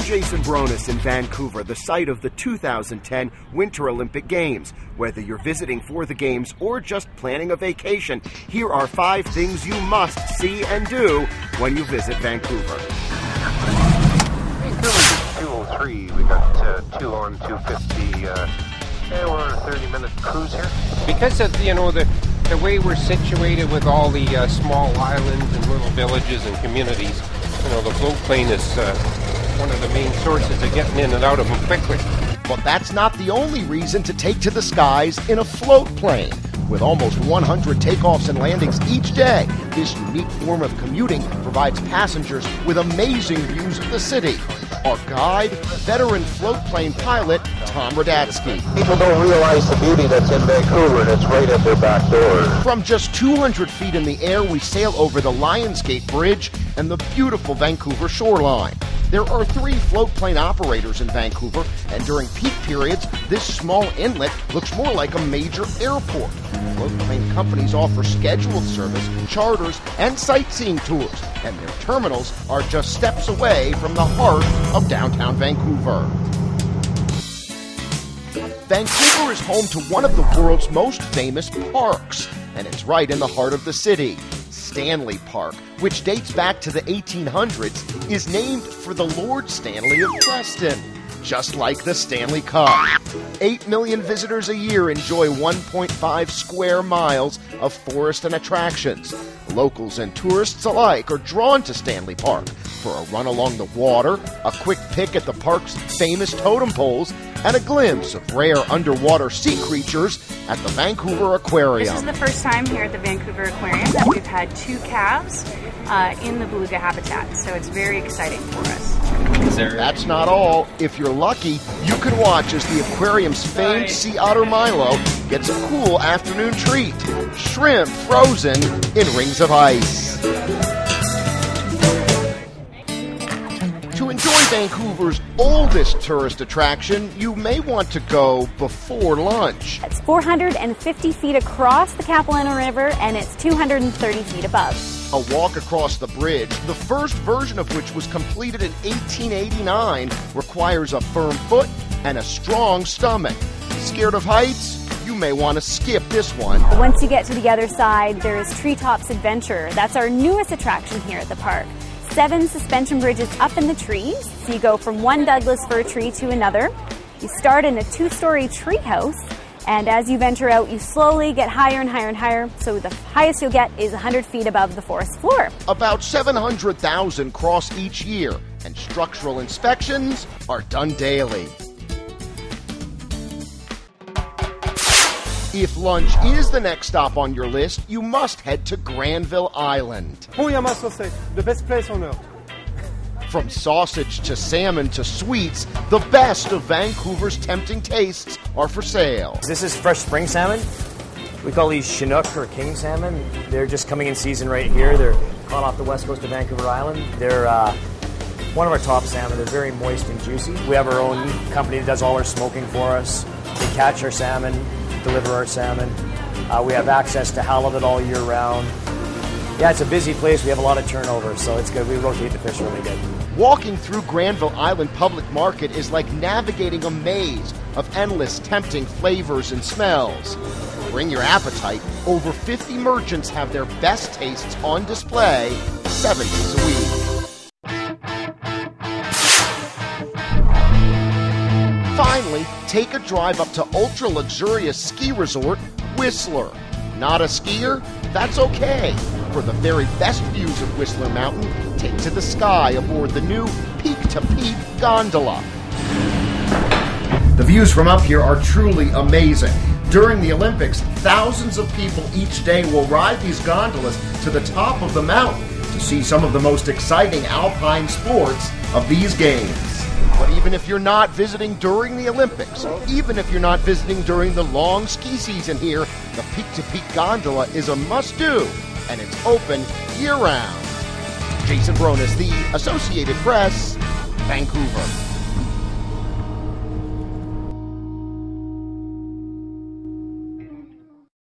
Jason Bronis in Vancouver, the site of the 2010 Winter Olympic Games. Whether you're visiting for the Games or just planning a vacation, here are 5 things you must see and do when you visit Vancouver. Vancouver 203, we got 2 on 250. We're on a 30-minute cruise here. Because of, the way we're situated with all the small islands and little villages and communities, the float plane is one of the main sources of getting in and out of them quickly. But that's not the only reason to take to the skies in a float plane. With almost 100 takeoffs and landings each day, this unique form of commuting provides passengers with amazing views of the city. Our guide, veteran float plane pilot, Tom Radatsky. People don't realize the beauty that's in Vancouver, and it's right at their back door. From just 200 feet in the air, we sail over the Lionsgate Bridge and the beautiful Vancouver shoreline. There are 3 float plane operators in Vancouver, and during peak periods, this small inlet looks more like a major airport. Float plane companies offer scheduled service, charters, and sightseeing tours, and their terminals are just steps away from the heart of downtown Vancouver. Vancouver is home to one of the world's most famous parks, and it's right in the heart of the city. Stanley Park, which dates back to the 1800s, is named for the Lord Stanley of Preston, just like the Stanley Cup. 8 million visitors a year enjoy 1.5 square miles of forest and attractions. Locals and tourists alike are drawn to Stanley Park for a run along the water, a quick pick at the park's famous totem poles, and a glimpse of rare underwater sea creatures at the Vancouver Aquarium. This is the first time here at the Vancouver Aquarium that we've had 2 calves in the beluga habitat, so it's very exciting for us. That's not all. If you're lucky, you can watch as the aquarium's famed sea otter Milo gets a cool afternoon treat: shrimp frozen in rings of ice. To enjoy Vancouver's oldest tourist attraction, you may want to go before lunch. It's 450 feet across the Capilano River, and it's 230 feet above. A walk across the bridge, the first version of which was completed in 1889, requires a firm foot and a strong stomach. Scared of heights? You may want to skip this one. Once you get to the other side, there's Treetops Adventure. That's our newest attraction here at the park. 7 suspension bridges up in the trees, so you go from one Douglas fir tree to another. You start in a 2-story tree house, and as you venture out, you slowly get higher and higher and higher, so the highest you'll get is 100 feet above the forest floor. About 700,000 cross each year, and structural inspections are done daily. If lunch is the next stop on your list, you must head to Granville Island. Bouillama sausage, the best place on earth. From sausage to salmon to sweets, the best of Vancouver's tempting tastes are for sale. This is fresh spring salmon. We call these Chinook or king salmon. They're just coming in season right here. They're caught off the west coast of Vancouver Island. They're one of our top salmon. They're very moist and juicy. We have our own company that does all our smoking for us. They catch our salmon, deliver our salmon. We have access to halibut all year round. Yeah, it's a busy place. We have a lot of turnover, so it's good. We rotate the fish really good. Walking through Granville Island Public Market is like navigating a maze of endless tempting flavors and smells. Bring your appetite. Over 50 merchants have their best tastes on display 7 days a week. Finally, take a drive up to ultra-luxurious ski resort, Whistler. Not a skier? That's okay. For the very best views of Whistler Mountain, take to the sky aboard the new peak-to-peak gondola. The views from up here are truly amazing. During the Olympics, thousands of people each day will ride these gondolas to the top of the mountain to see some of the most exciting alpine sports of these games. But even if you're not visiting during the Olympics, even if you're not visiting during the long ski season here, the peak-to-peak gondola is a must-do, and it's open year-round. Jason Bronis, The Associated Press, Vancouver.